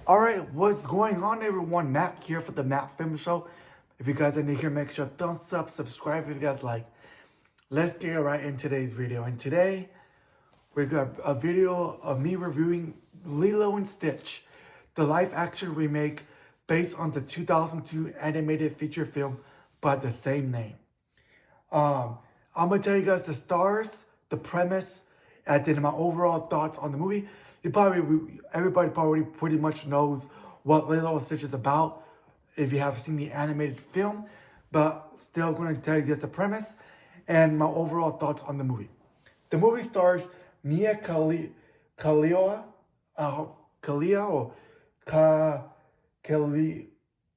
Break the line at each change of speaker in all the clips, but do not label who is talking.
All right, what's going on, everyone? Matt here for the Matt Film Show. If you guys are new here, make sure thumbs up, subscribe if you guys like. Let's get right in today's video. And today, we got a video of me reviewing Lilo and Stitch, the live-action remake based on the 2002 animated feature film by the same name. I'm gonna tell you guys the stars, the premise, and then my overall thoughts on the movie. Everybody probably pretty much knows what Lilo and Stitch is about if you have seen the animated film, but still going to tell you guys the premise and my overall thoughts on the movie. The movie stars Mia Khalifa, Kalia or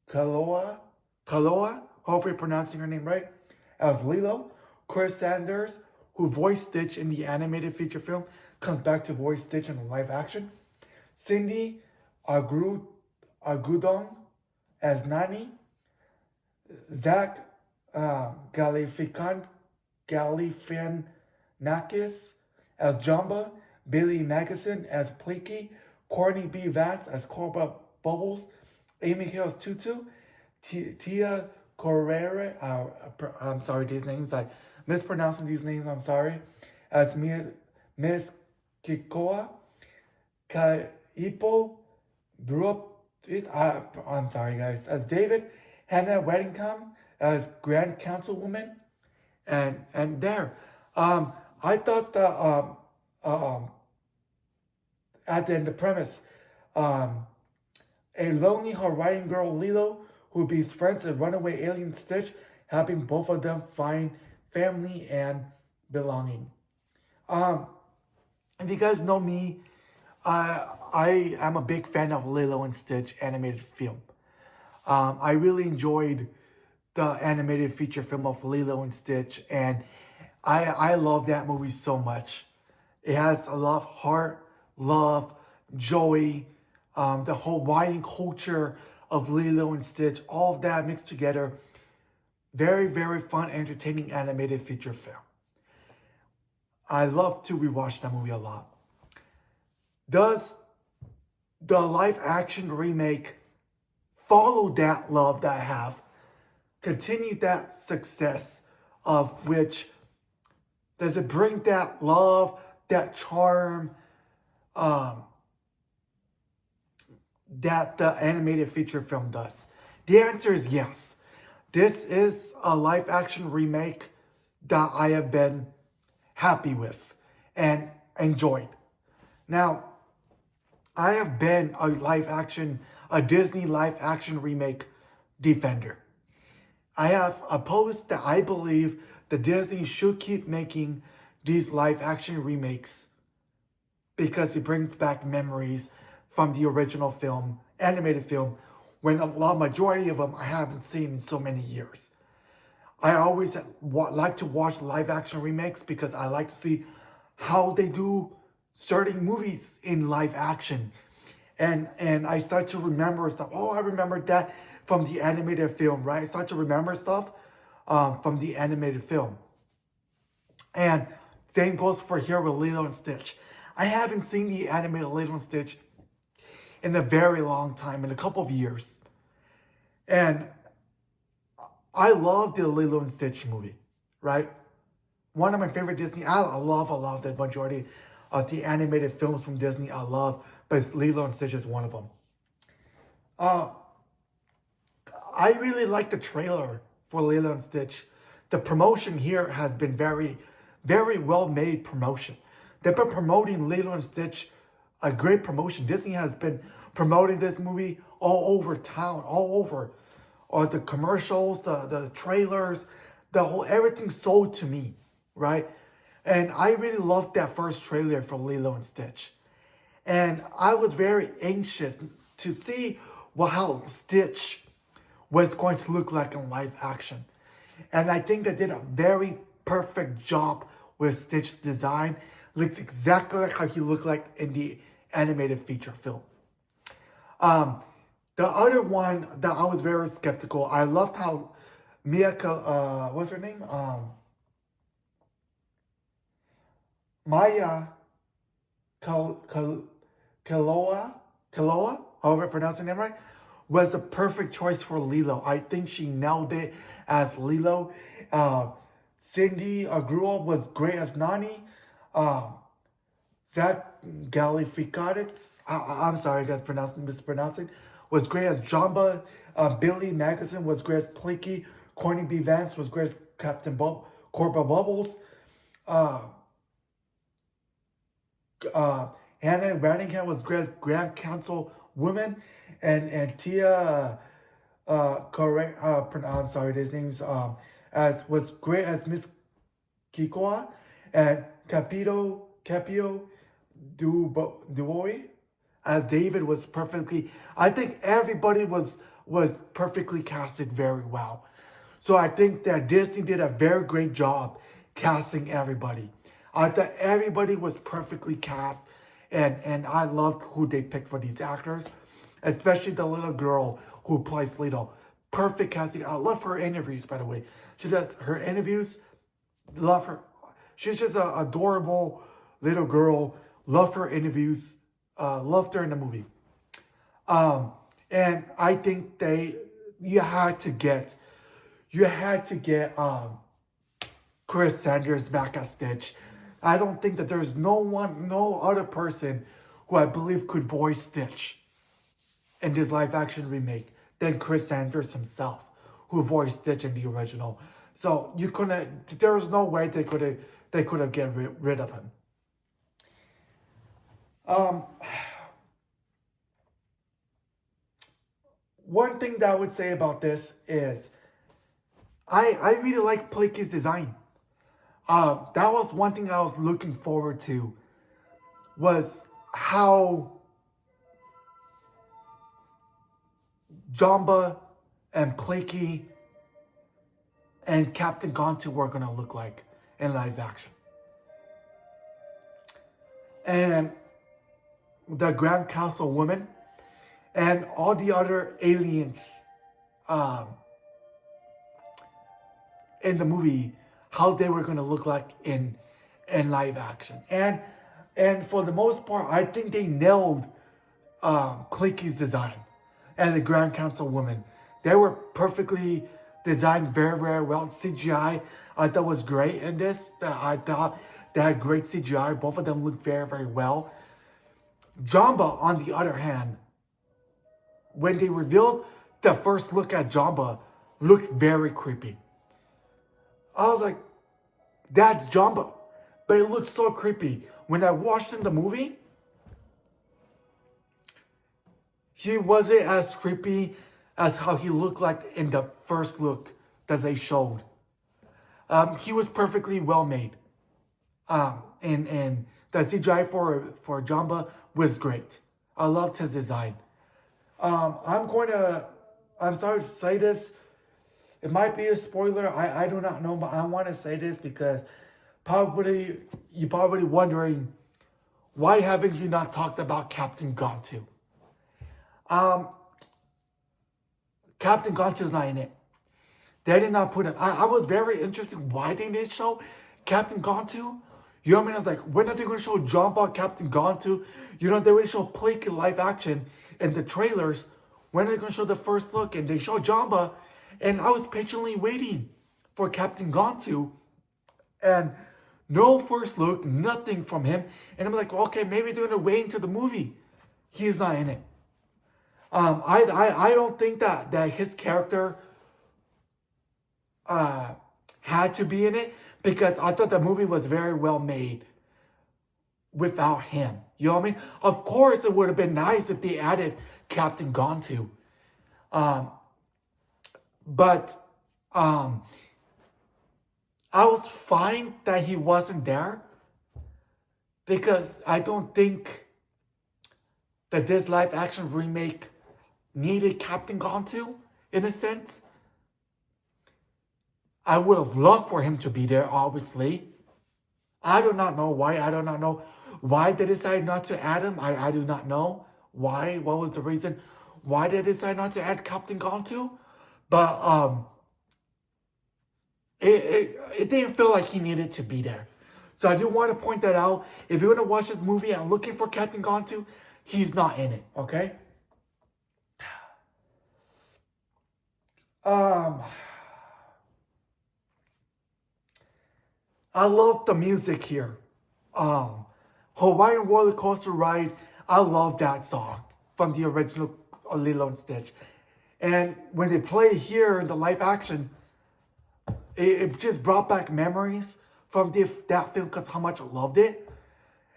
Kaloa, hopefully pronouncing her name right, as Lilo. Chris Sanders, who voiced Stitch in the animated feature film, comes back to voice Stitch in the live action. Cindy Agudong as Nani. Zach Galifianakis as Jumba. Billy Magnuson as Plicky. Courtney B. Vance as Corba Bubbles. Amy Hills Tutu. Tia Correa, I'm sorry, these names, I mispronouncing these names, I'm sorry, as Miss Kikoa, Kaipo, I'm sorry guys, as David, Hannah Weddingham, as Grand Councilwoman, and there. I thought that, at the end, the premise, a lonely Hawaiian girl, Lilo, who beats friends and runaway alien Stitch, helping both of them find family and belonging. If you guys know me, I am a big fan of Lilo and Stitch animated film. I really enjoyed the animated feature film of Lilo and Stitch, and I love that movie so much. It has a lot of heart, love, joy, the Hawaiian culture of Lilo and Stitch, all of that mixed together. Very, very fun, entertaining animated feature film. I love to rewatch that movie a lot. Does the live action remake follow that love that I have? Continue that success of which? Does it bring that love, that charm, that the animated feature film does? The answer is yes. This is a live action remake that I have been happy with and enjoyed. Now, I have been a Disney live action remake defender. I have opposed that I believe that Disney should keep making these live action remakes because it brings back memories from the original film, animated film, when a majority of them I haven't seen in so many years. I always like to watch live action remakes because I like to see how they do certain movies in live action. And I start to remember stuff. Oh, I remember that from the animated film, right? I start to remember stuff from the animated film. And same goes for here with Lilo and Stitch. I haven't seen the animated Lilo and Stitch in a very long time, in a couple of years. And I love the Lilo and Stitch movie, right? One of my favorite Disney, I love the majority of the animated films from Disney I love, but Lilo and Stitch is one of them. I really like the trailer for Lilo and Stitch. The promotion here has been very, very well made promotion. They've been promoting Lilo and Stitch, a great promotion. Disney has been promoting this movie all over town, all over. Or the commercials, the trailers, everything sold to me, right? And I really loved that first trailer for Lilo and Stitch. And I was very anxious to see how Stitch was going to look like in live action. And I think they did a very perfect job with Stitch's design. Looks exactly like how he looked like in the animated feature film. The other one that I was very skeptical, I loved how what's her name? Maya Kaloa however I pronounce her name right, was a perfect choice for Lilo. I think she nailed it as Lilo. Cindy Agrua was great as Nani. Um, Zach Galifianakis, I'm sorry, I guys mispronouncing, was great as Jamba. Billy Magazine was great as Plinky. Corny B. Vance was great as Captain Corporal Bubbles. Uh, uh, Hannah Ranningham was great as Grand Council Woman. And Tia, correct, I'm sorry, his name's, as was great as Miss Kikoa. And Capio Duoi as David was perfectly. I think everybody was perfectly casted very well. So I think that Disney did a very great job casting everybody. I thought everybody was perfectly cast, and I loved who they picked for these actors, especially the little girl who plays Lilo. Perfect casting. I love her interviews, by the way. She does her interviews. Love her. She's just an adorable little girl. Love her interviews. Loved her in the movie. Um, and I think you had to get Chris Sanders back as Stitch. I don't think that there's no other person who I believe could voice Stitch in this live action remake than Chris Sanders himself, who voiced Stitch in the original. So you couldn't. There was no way they could have get rid of him. Um, One thing that I would say about this is I really like Plaky's design. That was one thing I was looking forward to, was how Jamba and Plaky and Captain Gontu were gonna look like in live action. And the Grand Council woman and all the other aliens um, in the movie, how they were gonna look like in live action. And for the most part, I think they nailed Clicky's design and the Grand Council woman. They were perfectly designed very, very well. CGI, I thought was great in this. I thought they had great CGI. Both of them looked very, very well. Jamba, on the other hand, when they revealed the first look at Jamba, looked very creepy. I was like, that's Jamba. But it looked so creepy. When I watched in the movie, he wasn't as creepy as how he looked like in the first look that they showed. He was perfectly well made. And the CGI for Jamba was great. I loved his design. I'm sorry to say this. It might be a spoiler. I do not know, but I want to say this because you're probably wondering, why haven't you not talked about Captain Gontu? Captain Gontu's not in it. They did not put him. I was very interested why they didn't show Captain Gontu. You know what I mean? I was like, when are they going to show John Ball Captain Gontu? You know, they already show Plake in live action in the trailers. When are they going to show the first look? And they show Jamba. And I was patiently waiting for Captain Gontu. And no first look, nothing from him. And I'm like, well, okay, maybe they're going to wait until the movie. He's not in it. I don't think that his character had to be in it, because I thought the movie was very well made without him. You know what I mean? Of course, it would have been nice if they added Captain Gontu. But I was fine that he wasn't there, because I don't think that this live action remake needed Captain Gontu in a sense. I would have loved for him to be there, obviously. I do not know why. I do not know why they decided not to add him. I do not know why. What was the reason why they decided not to add Captain Gontu? But it didn't feel like he needed to be there. So I do want to point that out. If you're going to watch this movie and looking for Captain Gontu, he's not in it, okay? Um, I love the music here. Um, Hawaiian Roller Coaster Ride, I love that song from the original Lilo and Stitch. And when they play here in the live action, it just brought back memories from that film because how much I loved it.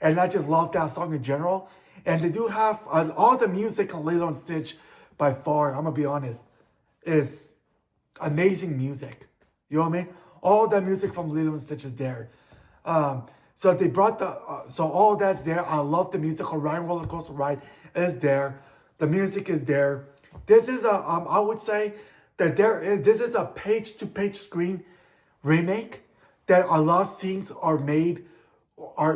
And I just love that song in general. And they do have all the music on Lilo and Stitch by far, I'm going to be honest, is amazing music. You know what I mean? All the music from Lilo and Stitch is there. So they brought so all that's there. I love the music. Orion Roller Coaster Ride is there. The music is there. This is I would say that this is a page-to-page screen remake that a lot of scenes are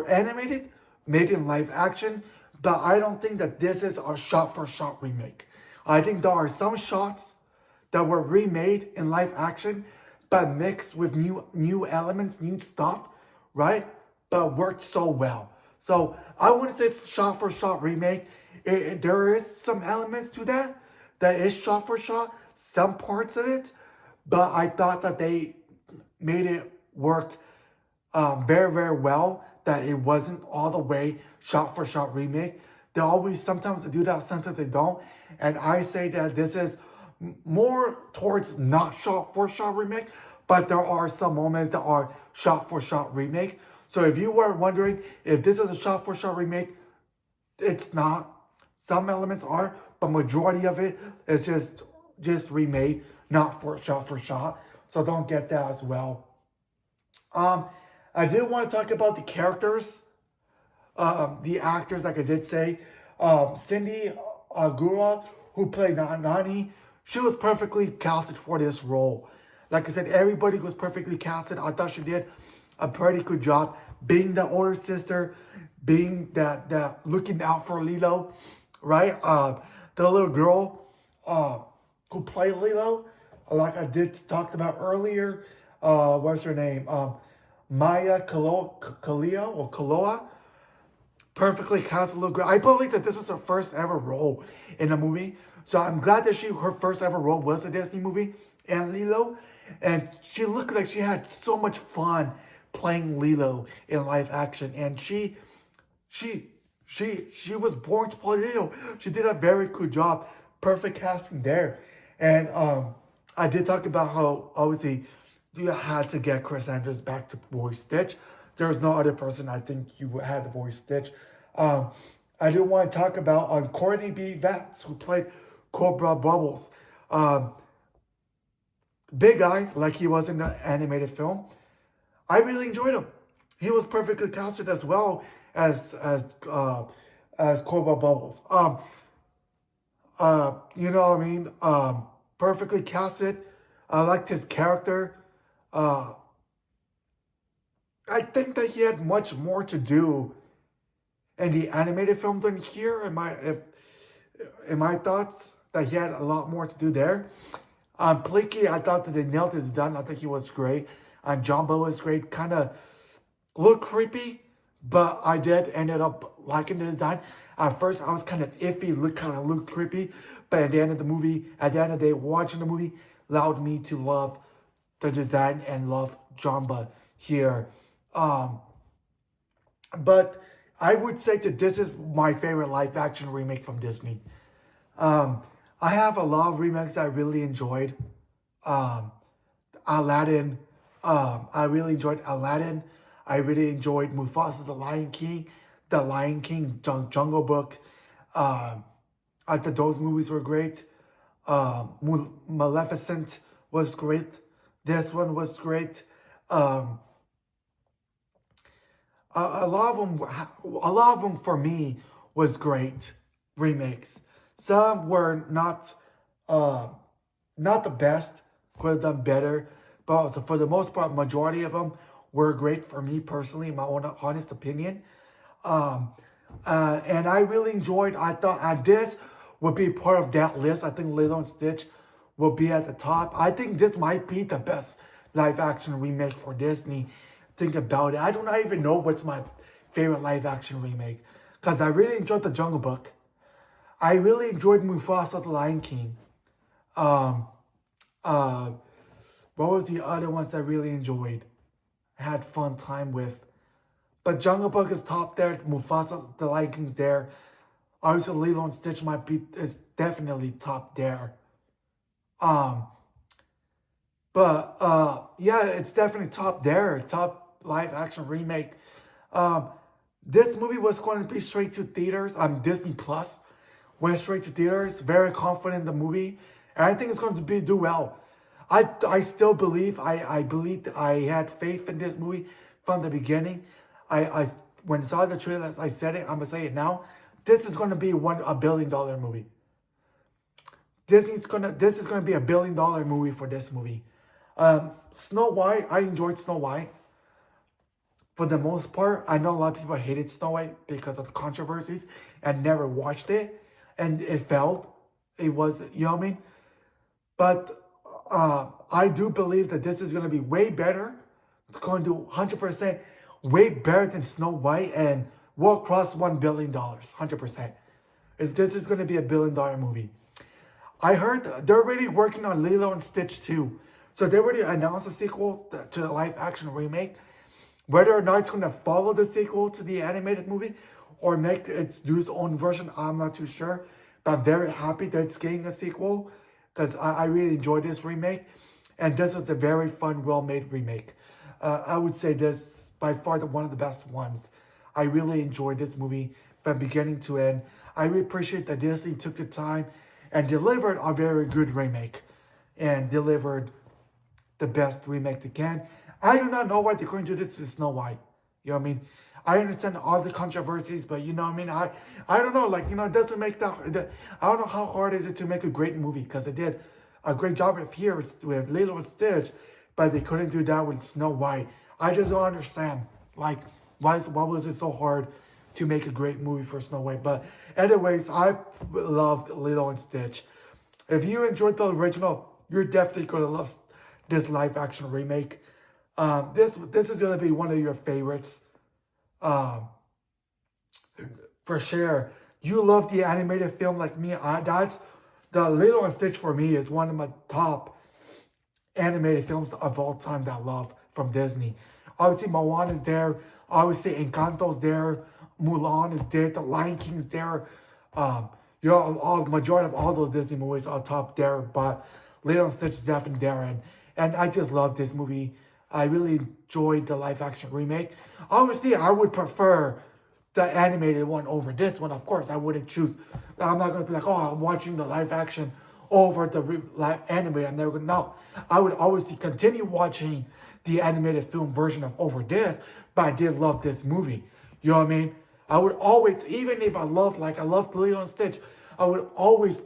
animated, made in live action, but I don't think that this is a shot-for-shot remake. I think there are some shots that were remade in live action, but mixed with new elements, new stuff, right? But worked so well. So I wouldn't say it's shot for shot remake. There is some elements to that is shot for shot, some parts of it, but I thought that they made it worked very, very well, that it wasn't all the way shot for shot remake. They always, sometimes they do that, sometimes they don't. And I say that this is more towards not shot for shot remake, but there are some moments that are shot for shot remake. So if you were wondering if this is a shot for shot remake, it's not. Some elements are, but majority of it is just remade, not for shot. So don't get that as well. I did want to talk about the characters, the actors, like I did say. Cindy Agura, who played Nani, she was perfectly casted for this role. Like I said, everybody was perfectly casted. I thought she did a pretty good job being the older sister, being that looking out for Lilo, right? The little girl who played Lilo, like I did talked about earlier. What's her name? Maya Kaleo or Kaloa. Perfectly cast little girl. I believe that this is her first ever role in a movie. So I'm glad that her first ever role was a Disney movie and Lilo. And she looked like she had so much fun playing Lilo in live action. And she was born to play Lilo. She did a very good job. Perfect casting there. And I did talk about how obviously you had to get Chris Andrews back to voice Stitch. There was no other person I think you had to voice Stitch. I do want to talk about Courtney B. Vance, who played Cobra Bubbles. Big guy, like he was in the animated film. I really enjoyed him. He was perfectly casted as well as Cobra Bubbles. You know what I mean? Perfectly casted. I liked his character. I think that he had much more to do in the animated film than here. In my thoughts, that he had a lot more to do there. Plicky, I thought that they nailed his done. I think he was great. Jumbo was great. Kind of looked creepy, but I did ended up liking the design. At first, I was kind of iffy. Kind of looked creepy, but at the end of the day, watching the movie allowed me to love the design and love Jumbo here. But I would say that this is my favorite live action remake from Disney. I have a lot of remakes I really enjoyed. Aladdin. I really enjoyed Aladdin. I really enjoyed Mufasa, The Lion King, Jungle Book. I thought those movies were great. Maleficent was great. This one was great. A lot of them for me was great remakes. Some were not the best. Could have done better, but for the most part, majority of them were great for me personally, in my own honest opinion. And I really enjoyed. I thought this would be part of that list. I think Lilo and Stitch will be at the top. I think this might be the best live action remake for Disney. Think about it. I do not even know what's my favorite live action remake, because I really enjoyed The Jungle Book. I really enjoyed Mufasa, The Lion King. Uh, what was the other ones I really enjoyed? Had fun time with. But Jungle Book is top there. Mufasa, The Lion King's there. Obviously, Lilo and Stitch might be is definitely top there. Um, but yeah, it's definitely top there. Top live action remake. Um, this movie was going to be straight to theaters. Disney Plus went straight to theaters. Very confident in the movie, and I think it's going to do well. I still believe I believed I had faith in this movie from the beginning. I when I saw the trailer, I said it. I'm gonna say it now. This is gonna be $1 billion movie. This is gonna be $1 billion movie for this movie. Snow White, I enjoyed Snow White for the most part. I know a lot of people hated Snow White because of the controversies and never watched it, and it failed. It was, you know what I mean. But I do believe that this is gonna be way better. It's going to do 100% way better than Snow White and will cross $1 billion. 100%. This is gonna be $1 billion movie. I heard they're already working on Lilo and Stitch 2. So they already announced a sequel to the live action remake. Whether or not it's going to follow the sequel to the animated movie or make do its own version, I'm not too sure. But I'm very happy that it's getting a sequel because I really enjoyed this remake. And this was a very fun, well-made remake. I would say this by far one of the best ones. I really enjoyed this movie from beginning to end. I really appreciate that Disney took the time and delivered a very good remake and delivered the best remake they can. I do not know why they're going to do this to Snow White. You know what I mean? I understand all the controversies, but you know what I mean? I don't know, like, it doesn't make I don't know how hard is it to make a great movie, because they did a great job here with Lilo and Stitch, but they couldn't do that with Snow White. I just don't understand, like, why was it so hard to make a great movie for Snow White? But anyways, I loved Lilo and Stitch. If you enjoyed the original, you're definitely going to love this live action remake. This is going to be one of your favorites. For sure. You love the animated film like me. That's the Lilo and Stitch for me is one of my top animated films of all time that I love from Disney. Obviously, Moana is there. Obviously, Encanto's there. Mulan is there. The Lion King's there. All the majority of all those Disney movies are top there, but Lilo and Stitch is definitely there, and I just love this movie. I really enjoyed the live action remake. Obviously, I would prefer the animated one over this one. Of course, I wouldn't choose. I'm not gonna be like, oh, I'm watching the live action over the live anime. I'm never gonna. No, I would obviously continue watching the animated film version of over this, but I did love this movie. You know what I mean? I would always, even if I love Lilo and Stitch, I would always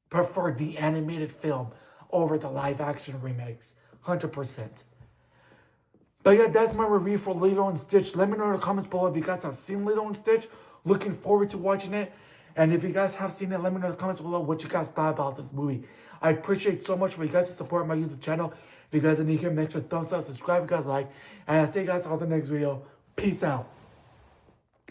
prefer the animated film over the live action remakes. 100%. But yeah, that's my review for Lilo and Stitch. Let me know in the comments below if you guys have seen Lilo and Stitch. Looking forward to watching it. And if you guys have seen it, let me know in the comments below what you guys thought about this movie. I appreciate so much for you guys to support my YouTube channel. If you guys need to give me an extra thumbs up, subscribe if you guys like. And I'll see you guys on the next video. Peace out.